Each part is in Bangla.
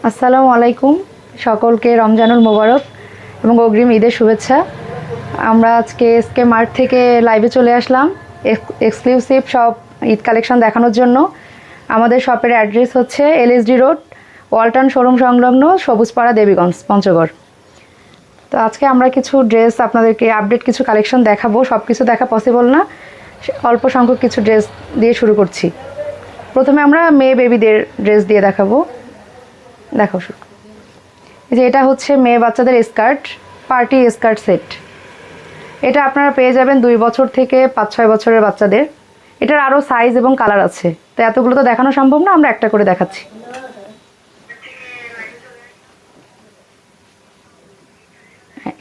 আসসালামু আলাইকুম, সকলকে রমজানুল মোবারক এবং অগ্রিম ঈদের শুভেচ্ছা। আমরা আজকে এসকে মার্ট থেকে লাইভে চলে আসলাম এক্সক্লুসিভ সব ঈদ কালেকশন দেখানোর জন্য। আমাদের শপের অ্যাড্রেস হচ্ছে এলএসডি রোড, ওয়ালটন শোরুম সংলগ্ন, সবুজপাড়া, দেবীগঞ্জ, পঞ্চগড়। তো আজকে আমরা কিছু ড্রেস আপনাদেরকে আপডেট কিছু কালেকশন দেখাবো। সব কিছু দেখা পসিবল না, অল্প সংখ্যক কিছু ড্রেস দিয়ে শুরু করছি। প্রথমে আমরা মেয়ে বেবিদের ড্রেস দিয়ে দেখাবো। দেখো শুরু, এই যে এটা হচ্ছে মেয়ে বাচ্চাদের স্কার্ট, পার্টি স্কার্ট সেট। এটা আপনারা পেয়ে যাবেন 2 বছর থেকে 5-6 বছরের বাচ্চাদের। এটার আরও সাইজ এবং কালার আছে, তো এতগুলো তো দেখানো সম্ভব না, আমরা একটা করে দেখাচ্ছি।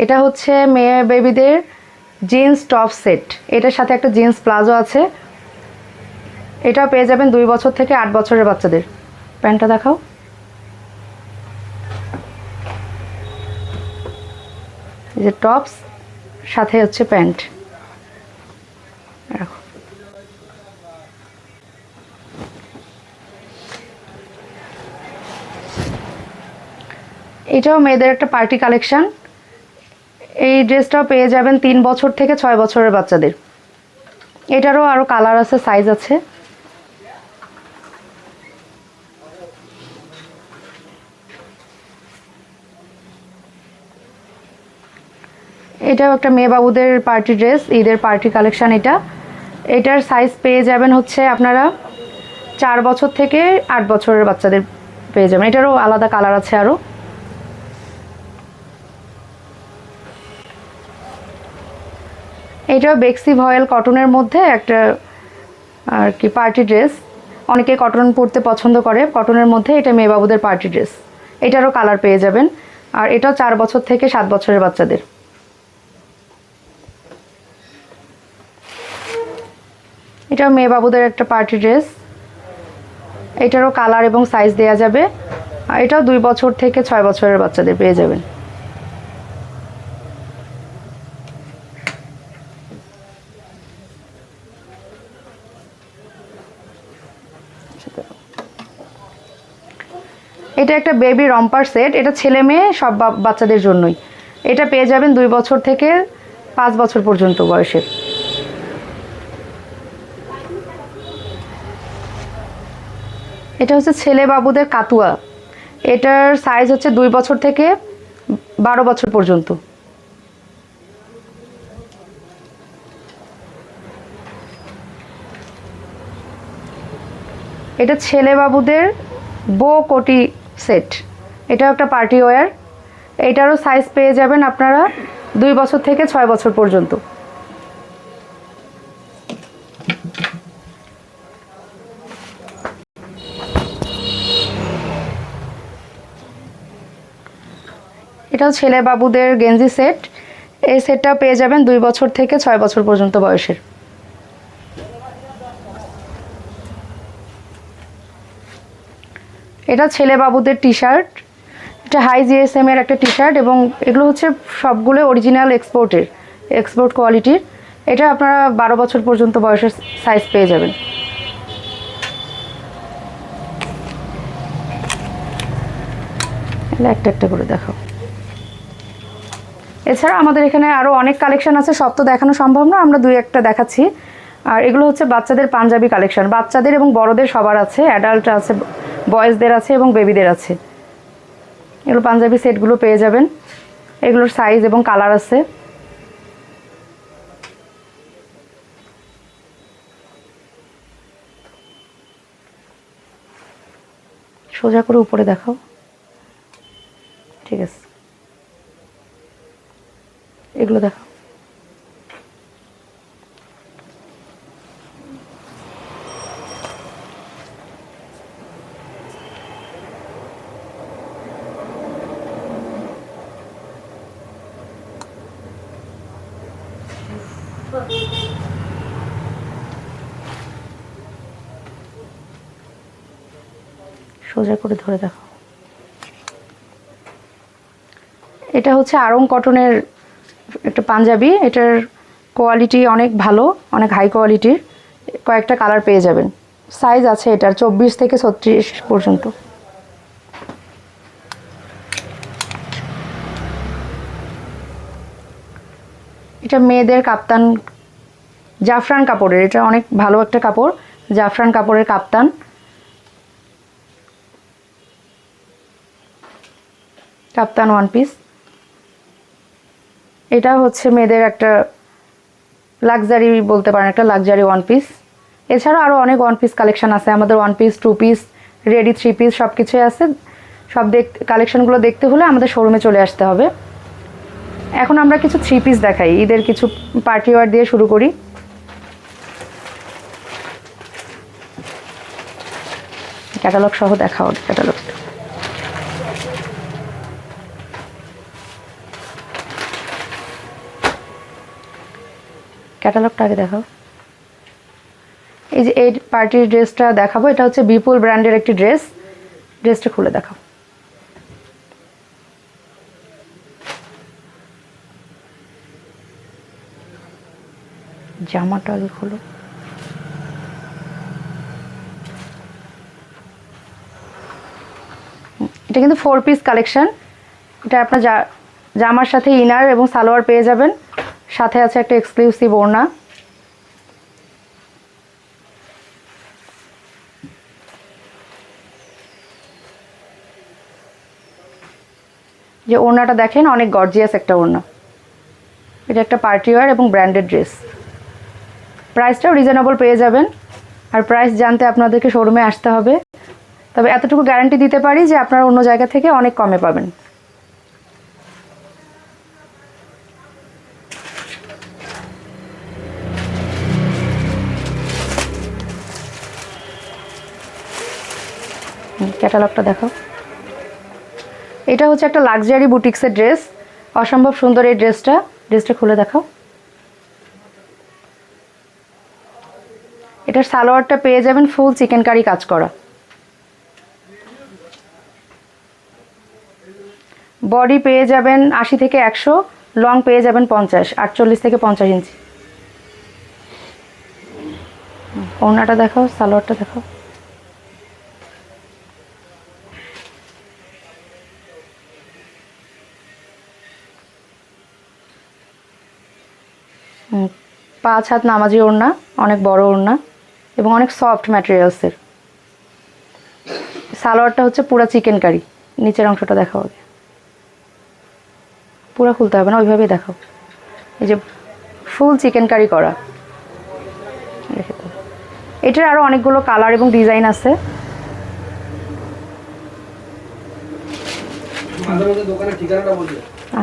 এটা হচ্ছে মেয়ে বেবিদের জিন্স টপ সেট, এটার সাথে একটা জিন্স প্লাজো আছে। এটাও পেয়ে যাবেন 2 বছর থেকে 8 বছরের বাচ্চাদের। প্যান্টটা দেখাও। এই যে টপস, সাথে হচ্ছে প্যান্ট। রাখো। এটাও মেয়েদের একটা পার্টি কালেকশন। এই ড্রেসটাও পেয়ে যাবেন 3 বছর থেকে 6 বছরের বাচ্চাদের। এটারও আরও কালার আছে, সাইজ আছে। এটাও একটা মেয়ে বাবুদের পার্টি ড্রেস, ঈদের পার্টি কালেকশন। এটার সাইজ পেয়ে যাবেন হচ্ছে আপনারা 4 বছর থেকে 8 বছরের বাচ্চাদের পেয়ে যাবেন। এটারও আলাদা কালার আছে আরও। এটাও বেক্সি ভয়েল কটনের মধ্যে একটা আর কি পার্টি ড্রেস। অনেকে কটন পরতে পছন্দ করে, কটনের মধ্যে এটা মেয়ে বাবুদের পার্টি ড্রেস। এটারও কালার পেয়ে যাবেন। আর এটাও 4 বছর থেকে 7 বছরের বাচ্চাদের। এটাও মেয়ে বাবুদের একটা পার্টি ড্রেস। এটারও কালার এবং সাইজ দেয়া যাবে। আর এটাও 2 বছর থেকে 6 বছরের বাচ্চাদের পেয়ে যাবেন। এটা একটা বেবি রম্পার সেট, এটা ছেলে মেয়ে সব বাচ্চাদের জন্যই। এটা পেয়ে যাবেন 2 বছর থেকে 5 বছর পর্যন্ত বয়সের। এটা হচ্ছে ছেলে বাবুদের কাতুয়া। এটার সাইজ হচ্ছে 2 বছর থেকে 12 বছর পর্যন্ত। এটা ছেলে বাবুদের বো কোটি সেট। এটাও একটা পার্টি ওয়্যার। এটারও সাইজ পেয়ে যাবেন আপনারা 2 বছর থেকে 6 বছর পর্যন্ত। এটাও ছেলে বাবুদের গেঞ্জি সেট। এই সেটটাও পেয়ে যাবেন 2 বছর থেকে 6 বছর পর্যন্ত বয়সের। এটা ছেলে বাবুদের টি শার্ট। এটা হাই জিএসএম এর একটা টি শার্ট এবং এগুলো হচ্ছে সবগুলো অরিজিনাল এক্সপোর্ট কোয়ালিটির। এটা আপনারা 12 বছর পর্যন্ত বয়সের সাইজ পেয়ে যাবেন। একটা একটা করে দেখাও। এছাড়া আমাদের এখানে আরও অনেক কালেকশন আছে, সব তো দেখানো সম্ভব না, আমরা 2-1টা দেখাচ্ছি। আর এগুলো হচ্ছে বাচ্চাদের পাঞ্জাবি কালেকশন, বাচ্চাদের এবং বড়দের সবার আছে, অ্যাডাল্ট আছে, বয়েজদের আছে এবং বেবিদের আছে। এগুলো পাঞ্জাবি সেটগুলো পেয়ে যাবেন। এগুলোর সাইজ এবং কালার আছে। সোজা করে উপরে দেখাও। ঠিক আছে, এগুলো দেখাও। সোজা করে ধরে দেখো। এটা হচ্ছে আরং কটনের একটা পাঞ্জাবি। এটার কোয়ালিটি অনেক ভালো, অনেক হাই কোয়ালিটির। কয়েকটা কালার পেয়ে যাবেন। সাইজ আছে এটার 24 থেকে 36 পর্যন্ত। এটা মেয়েদের কাপ্তান, জাফরান কাপড়ের, এটা অনেক ভালো একটা কাপড়, জাফরান কাপড়ের কাপ্তান। কাপ্তান ওয়ান পিস, এটা হচ্ছে মেয়েদের একটা লাক্সারি বলতে পারেন, একটা লাক্সারি ওয়ান পিস। এছাড়াও আরও অনেক ওয়ান পিস কালেকশন আছে আমাদের, one piece, two piece, ready, three piece সব কিছুই আছে। সব কালেকশনগুলো দেখতে হলে আমাদের শোরুমে চলে আসতে হবে। এখন আমরা কিছু থ্রি পিস দেখাই, ঈদের কিছু পার্টি ওয়্যার দিয়ে শুরু করি। ক্যাটালগ সহ দেখাও, ক্যাটালগ। ক্যাটালগটা আগে দেখাও। এই যে এই পার্টির ড্রেসটা দেখাবো, এটা হচ্ছে বিপুল ব্র্যান্ডের একটি ড্রেস। ড্রেসটা খুলে দেখাও। জামাটা আগে খোলো। এটা কিন্তু 4 পিস কালেকশন। এটা আপনার জামার সাথে ইনার এবং সালোয়ার পেয়ে যাবেন, সাথে আছে একটা এক্সক্লুসিভ ওড়না। যে ওড়নাটা দেখেন, অনেক গর্জিয়াস একটা ওড়না। এটা একটা পার্টি ওয়্যার এবং ব্র্যান্ডেড ড্রেস। প্রাইসটাও রিজনেবল পেয়ে যাবেন। আর প্রাইস জানতে আপনাদেরকে শোরুমে আসতে হবে। তবে এতটুকু গ্যারান্টি দিতে পারি যে আপনারা অন্য জায়গা থেকে অনেক কমে পাবেন। ক্যাটালগটা দেখাও। এটা হচ্ছে একটা লাক্সারি বুটিক্সের ড্রেস, অসম্ভব সুন্দর এই ড্রেসটা। ড্রেসটা খুলে দেখাও। এটার সালোয়ারটা পেয়ে যাবেন ফুল চিকেন কারি কাজ করা। বডি পেয়ে যাবেন 80 থেকে 100, লং পেয়ে যাবেন 50, 48 থেকে 50 ইঞ্চি। ওড়নাটা দেখাও, সালোয়ারটা দেখাও। পাঁচ হাত নামাজি ওড়না, অনেক বড় ওড়না এবং অনেক সফট ম্যাটেরিয়ালসের। সালোয়ারটা হচ্ছে পুরা চিকেন কারি। নিচের অংশটা দেখাও, পুরা খুলতে হবে না, ওইভাবেই দেখাও। এই যে ফুল চিকেন কারি করা। এটার আরও অনেকগুলো কালার এবং ডিজাইন আছে।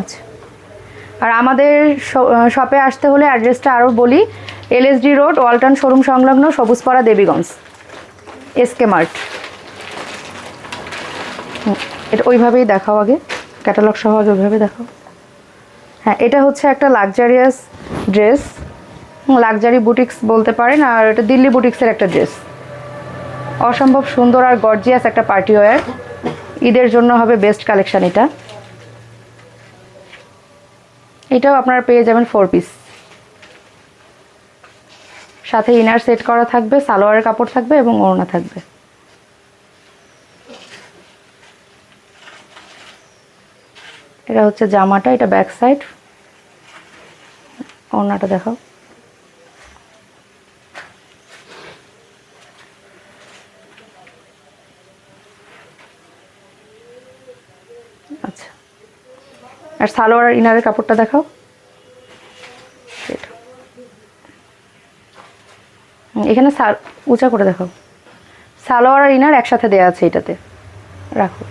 আচ্ছা, আর আমাদের শপে আসতে হলে অ্যাড্রেসটা আরও বলি, LSD রোড, ওয়ালটন শোরুম সংলগ্ন, সবুজপাড়া, দেবীগঞ্জ, SK মার্ট। এটা ওইভাবেই দেখাও আগে, ক্যাটালগ সহ আগে ওইভাবেই দেখাও। হ্যাঁ, এটা হচ্ছে একটা লাক্সারিয়াস ড্রেস, লাক্সারি বুটিক্স বলতে পারেন, আর এটা দিল্লি বুটিক্সের একটা ড্রেস। অসম্ভব সুন্দর আর গর্জিয়াস একটা পার্টি ওয়্যার, ঈদের জন্য হবে বেস্ট কালেকশন এটা। এটাও আপনারা পেয়ে যাবেন 4 পিস, সাথে ইনার সেট করা থাকবে, সালোয়ারের কাপড় থাকবে এবং ওড়না থাকবে। এটা হচ্ছে জামাটা, এটা ব্যাক সাইড। ওড়নাটা দেখাও। আচ্ছা, আর সালোয়ার আর ইনারের কাপড়টা দেখাও। এখানে উঁচা করে দেখাও। সালোয়ার আর ইনার একসাথে দেওয়া আছে এটাতে, রাখো।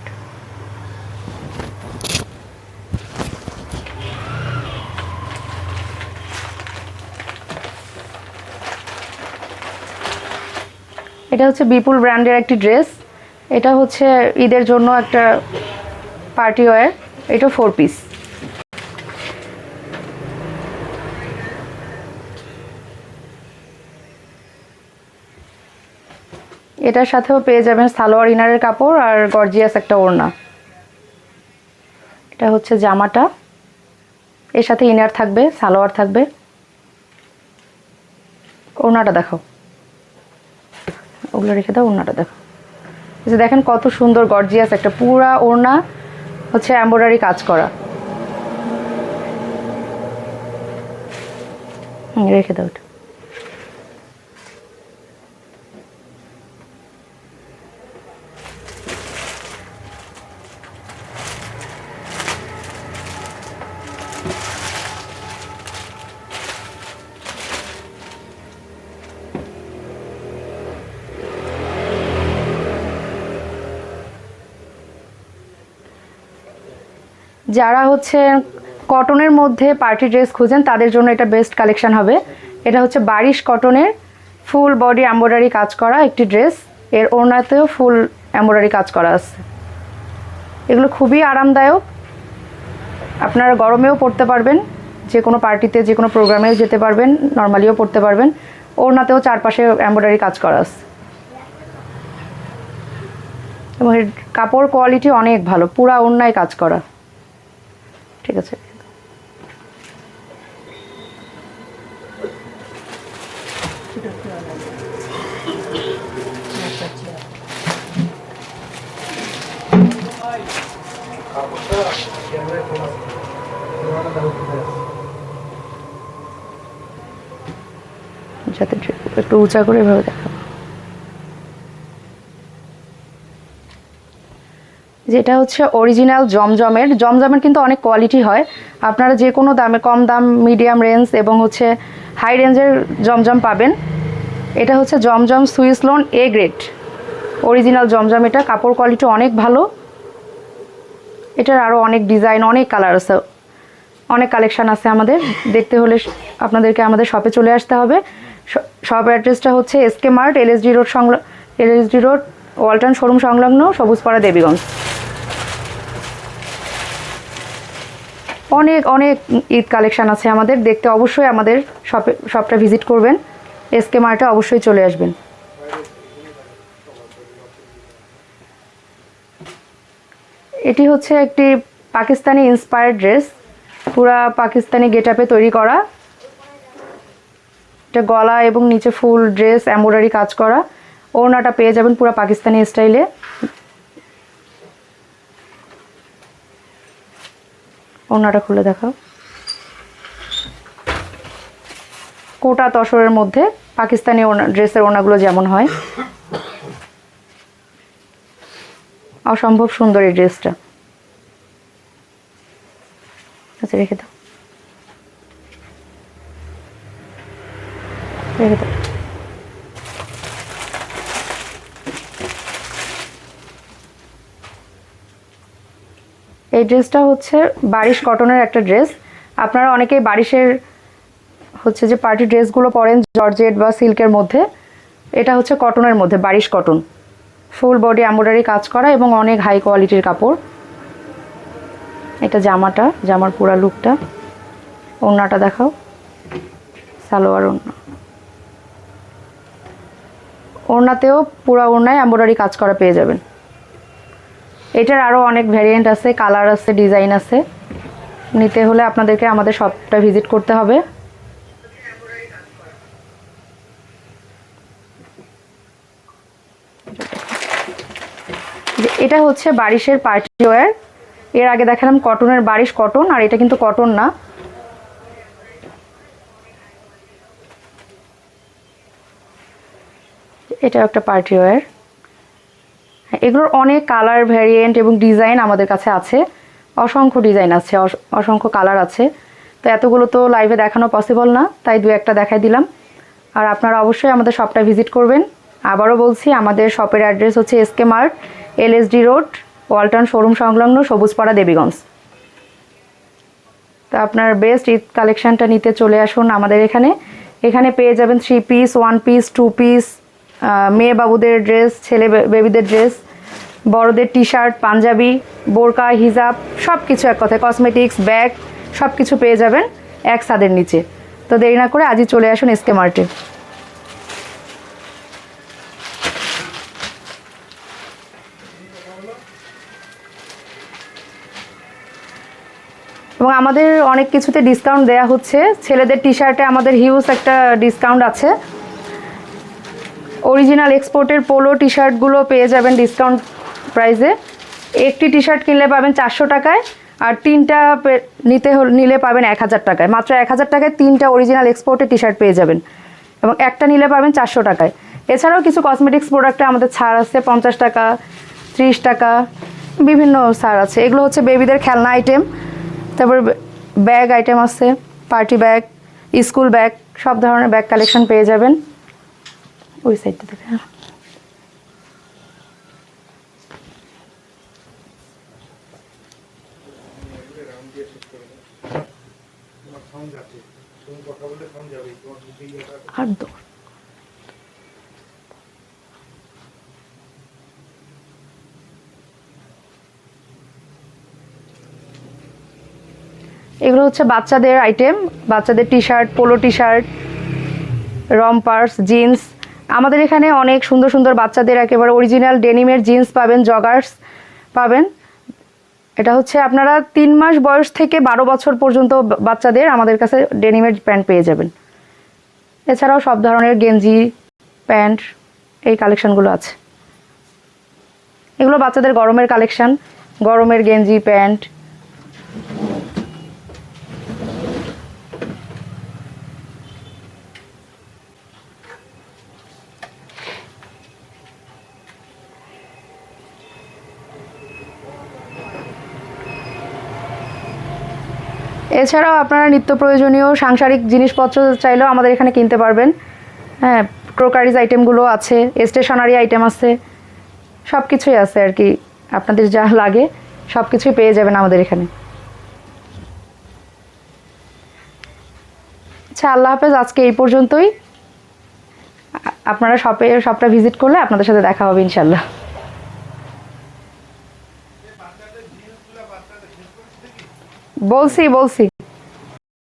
এটা হচ্ছে বিপুল ব্র্যান্ডের একটি ড্রেস। এটা হচ্ছে ঈদের জন্য একটা পার্টি ওয়্যার। এটা 4 পিস। এটার সাথেও পেয়ে যাবেন সালোয়ার, ইনারের কাপড় আর গর্জিয়াস একটা ওড়না। এটা হচ্ছে জামাটা, এর সাথে ইনার থাকবে, সালোয়ার থাকবে। ওড়নাটা দেখাও। ওগুলো রেখে দাও, ওড়নাটা দেখো। এই যে দেখেন কত সুন্দর গর্জিয়াস একটা পুরা ওড়না হচ্ছে এমব্রয়ডারি কাজ করা। রেখে দাও ওটা। যারা হচ্ছে কটনের মধ্যে পার্টি ড্রেস খুঁজেন তাদের জন্য এটা বেস্ট কালেকশন হবে। এটা হচ্ছে বারিশ কটনের ফুল বডি এমব্রয়ডারি কাজ করা একটি ড্রেস, এর ওড়নাতেও ফুল এমব্রয়ডারি কাজ করা আছে। এগুলো খুবই আরামদায়ক, আপনারা গরমেও পরতে পারবেন, যে কোনো পার্টিতে যে কোনো প্রোগ্রামেও যেতে পারবেন, নর্মালিও পরতে পারবেন। ওড়নাতেও চারপাশে এমব্রয়ডারি কাজ করা আছে এবং এর কাপড় কোয়ালিটি অনেক ভালো, পুরা ওড়নায় কাজ করা। ঠিক আছে, যাতে একটু উঁচা করে এভাবে দেখাবো। যেটা হচ্ছে অরিজিনাল জমজমের কিন্তু অনেক কোয়ালিটি হয়, আপনারা যে কোনো দামে, কম দাম, মিডিয়াম রেঞ্জ এবং হচ্ছে হাই রেঞ্জের জমজম পাবেন। এটা হচ্ছে Zamzam Swiss lawn A grade original Zamzam. এটা কাপড় কোয়ালিটি অনেক ভালো। এটার আরও অনেক ডিজাইন, অনেক কালার আছে, অনেক কালেকশান আছে আমাদের। দেখতে হলে আপনাদেরকে আমাদের শপে চলে আসতে হবে। শপ অ্যাড্রেসটা হচ্ছে SK mart, LSD road Walton showroom সংলগ্ন, সবুজপাড়া, দেবীগঞ্জ। অনেক অনেক ঈদ কালেকশান আছে আমাদের, দেখতে অবশ্যই আমাদের শপটা ভিজিট করবেন। এসকে মার্টে অবশ্যই চলে আসবেন। এটি হচ্ছে একটি পাকিস্তানি ইন্সপায়ার্ড ড্রেস, পুরা পাকিস্তানি গেটআপে তৈরি করা। এটা গলা এবং নিচে ফুল ড্রেস এমব্রয়ডারি কাজ করা। ওড়নাটা পেয়ে যাবেন পুরা পাকিস্তানি স্টাইলে। ওড়নাটা খুলে দেখাও। কোটা তসরের মধ্যে পাকিস্তানি ড্রেসের ওড়নাগুলো যেমন হয়, অসম্ভব সুন্দর এই ড্রেসটা। আচ্ছা, রেখে দাও, রেখে দাও। এই ড্রেসটা হচ্ছে বারিশ কটনের একটা ড্রেস। আপনারা অনেকেই বারিশের হচ্ছে যে পার্টি ড্রেসগুলো পরেন জর্জেট বা সিল্কের মধ্যে, এটা হচ্ছে কটনের মধ্যে, বারিশ কটন, ফুল বডি এমব্রয়ডারি কাজ করা এবং অনেক হাই কোয়ালিটির কাপড়। এটা জামার পুরা লুকটা। ওড়নাটা দেখাও, সালোয়ার ওড়না। ওড়নাতেও পুরা ওড়নায় এমব্রয়ডারি কাজ করা পেয়ে যাবেন। এটার আরও অনেক ভ্যারিয়েন্ট আছে, কালার আছে, ডিজাইন আছে। নিতে হলে আপনাদেরকে আমাদের শপটা ভিজিট করতে হবে। এটা হচ্ছে বারিশের পার্টি ওয়্যার। এর আগে দেখালাম কটনের, বারিশ কটন, আর এটা কিন্তু কটন না। এটা একটা পার্টি ওয়্যার। এগুলোর অনেক কালার ভ্যারিয়েন্ট এবং ডিজাইন আমাদের কাছে আছে, অসংখ্য ডিজাইন আছে, অসংখ্য কালার আছে। তো এতগুলো তো লাইভে দেখানো পসিবল না, তাই দু একটা দেখাই দিলাম। আর আপনারা অবশ্যই আমাদের শপটা ভিজিট করবেন। আবারও বলছি, আমাদের শপের অ্যাড্রেস হচ্ছে SK mart, LSD road Walton showroom সংলগ্ন, সবুজপাড়া, দেবীগঞ্জ। তো আপনার বেস্ট ঈদ কালেকশানটা নিতে চলে আসুন আমাদের এখানে পেয়ে যাবেন 3 পিস, 1 পিস, 2 পিস, মেয়ে বাবুদের ড্রেস, ছেলে বেবিদের ড্রেস, বড়দের টি শার্ট, পাঞ্জাবি, বোরকা, হিজাব, সব কিছু এক কথায়, কসমেটিক্স, ব্যাগ, সব কিছু পেয়ে যাবেন এক ছাদের নিচে। তো দেরি না করে আজই চলে আসুন এসকে মার্টে। এবং আমাদের অনেক কিছুতে ডিসকাউন্ট দেয়া হচ্ছে। ছেলেদের টি শার্টে আমাদের হিউজ একটা ডিসকাউন্ট আছে। অরিজিনাল এক্সপোর্টের পোলো টি শার্টগুলো পেয়ে যাবেন ডিসকাউন্ট প্রাইসে। একটি টি শার্ট কিনলে পাবেন 400 টাকায়, আর তিনটা নিলে পাবেন 1000 টাকায়। মাত্র 1000 টাকায় 3টা অরিজিনাল এক্সপোর্টের টি শার্ট পেয়ে যাবেন, এবং একটা নিলে পাবেন 400 টাকায়। এছাড়াও কিছু কসমেটিক্স প্রোডাক্টে আমাদের ছাড় আছে, 50 টাকা, 30 টাকা, বিভিন্ন ছাড় আছে। এগুলো হচ্ছে বেবিদের খেলনা আইটেম, তারপর ব্যাগ আইটেম আছে, পার্টি ব্যাগ, স্কুল ব্যাগ, সব ধরনের ব্যাগ কালেকশন পেয়ে যাবেন ওই সাইডটা থেকে। আর এগুলো হচ্ছে বাচ্চাদের আইটেম, বাচ্চাদের T shirt, polo T shirt, rompers, jeans. আমাদের এখানে অনেক সুন্দর সুন্দর বাচ্চাদের একেবারে অরিজিনাল ডেনিমের জিন্স পাবেন, জগার্স পাবেন। এটা হচ্ছে আপনারা 3 মাস বয়স থেকে 12 বছর পর্যন্ত বাচ্চাদের আমাদের কাছে ডেনিমের প্যান্ট পেয়ে যাবেন। এছাড়াও সব ধরনের গেঞ্জি, প্যান্ট, এই কালেকশনগুলো আছে। এগুলো বাচ্চাদের গরমের কালেকশন, গরমের গেঞ্জি, প্যান্ট। এছাড়াও আপনারা নিত্য প্রয়োজনীয় সাংসারিক জিনিসপত্র চাইলেও আমাদের এখানে কিনতে পারবেন। হ্যাঁ, ক্রোকারিজ আইটেমগুলো আছে, স্টেশনারি আইটেম আছে, সব কিছুই আছে আর কি। আপনাদের যা লাগে সব কিছুই পেয়ে যাবেন আমাদের এখানে। আচ্ছা, আল্লাহ হাফেজ। আজকে এই পর্যন্তই। আপনারা শপটা ভিজিট করলে আপনাদের সাথে দেখা হবে ইনশাল্লাহ। বলছি